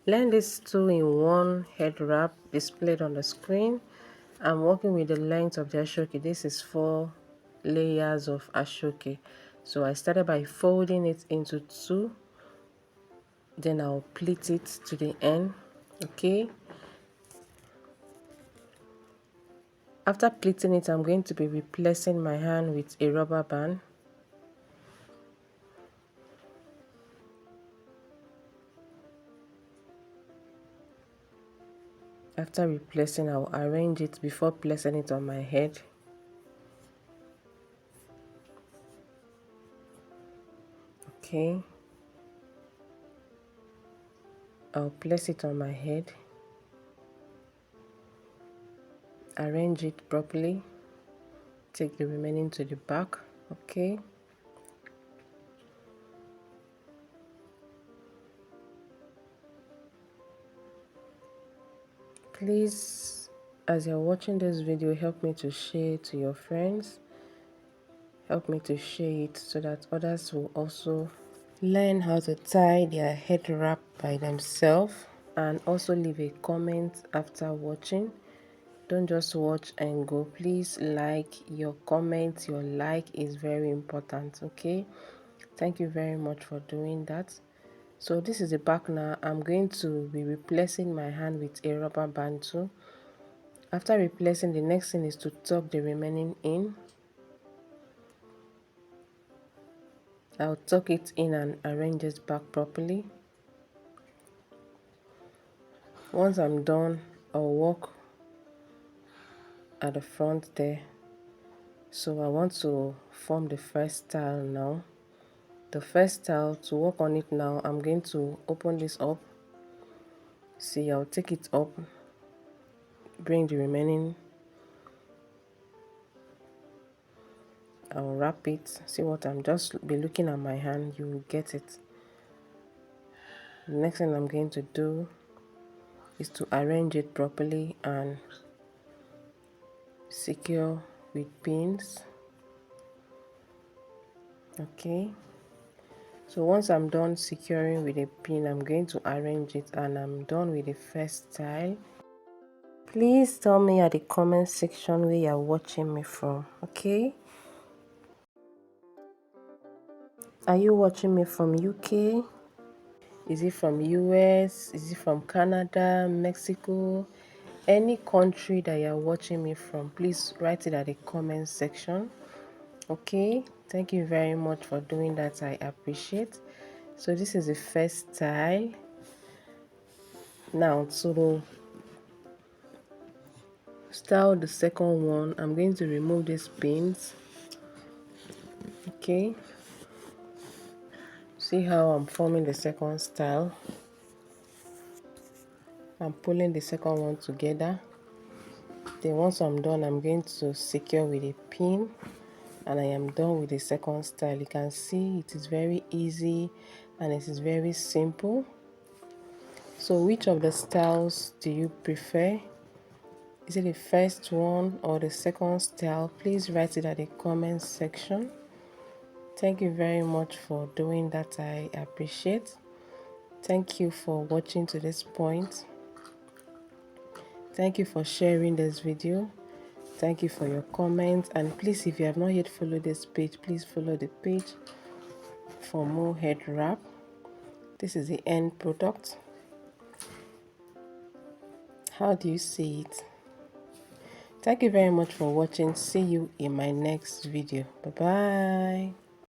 Learn this 2-in-1 head wrap displayed on the screen. I'm working with the length of the ashoke. This is 4 layers of ashoke. So I started by folding it into 2. Then I'll pleat it to the end. Okay. After pleating it, I'm going to be replacing my hand with a rubber band. After replacing, I'll arrange it before placing it on my head. Okay. I'll place it on my head. Arrange it properly. Take the remaining to the back. Okay. Please, as you're watching this video, help me to share it to your friends. Help me to share it so that others will also learn how to tie their head wrap by themselves, and also leave a comment after watching. Don't just watch and go. Please like your comment. Your like is very important. Okay, thank you very much for doing that. So this is the back now. I'm going to be replacing my hand with a rubber band too. After replacing, the next thing is to tuck the remaining in. I'll tuck it in and arrange it back properly. Once I'm done, I'll walk at the front there. So I want to form the first style now. The first style, to work on it now, I'm going to open this up. See, I'll take it up, bring the remaining, I'll wrap it. See what I'm just be looking at my hand, you will get it. The next thing I'm going to do is to arrange it properly and secure with pins. Okay, so once I'm done securing with a pin, I'm going to arrange it and I'm done with the first style. Please tell me at the comment section where you're watching me from. Okay, are you watching me from UK? Is it from US? Is it from Canada, Mexico? Any country that you're watching me from, please write it at the comment section. Okay, thank you very much for doing that. I appreciate. So this is the first style. Now to style the second one, I'm going to remove these pins. Okay, see how I'm forming the second style. I'm pulling the second one together. Then once I'm done, I'm going to secure with a pin, and I am done with the second style. You can see it is very easy and it is very simple. So which of the styles do you prefer? Is it the first one or the second style? Please write it at the comment section. Thank you very much for doing that. I appreciate. Thank you for watching to this point. Thank you for sharing this video. Thank you for your comments, and please, if you have not yet followed this page, please follow the page for more head wrap. This is the end product. How do you see it? Thank you very much for watching. See you in my next video. Bye bye.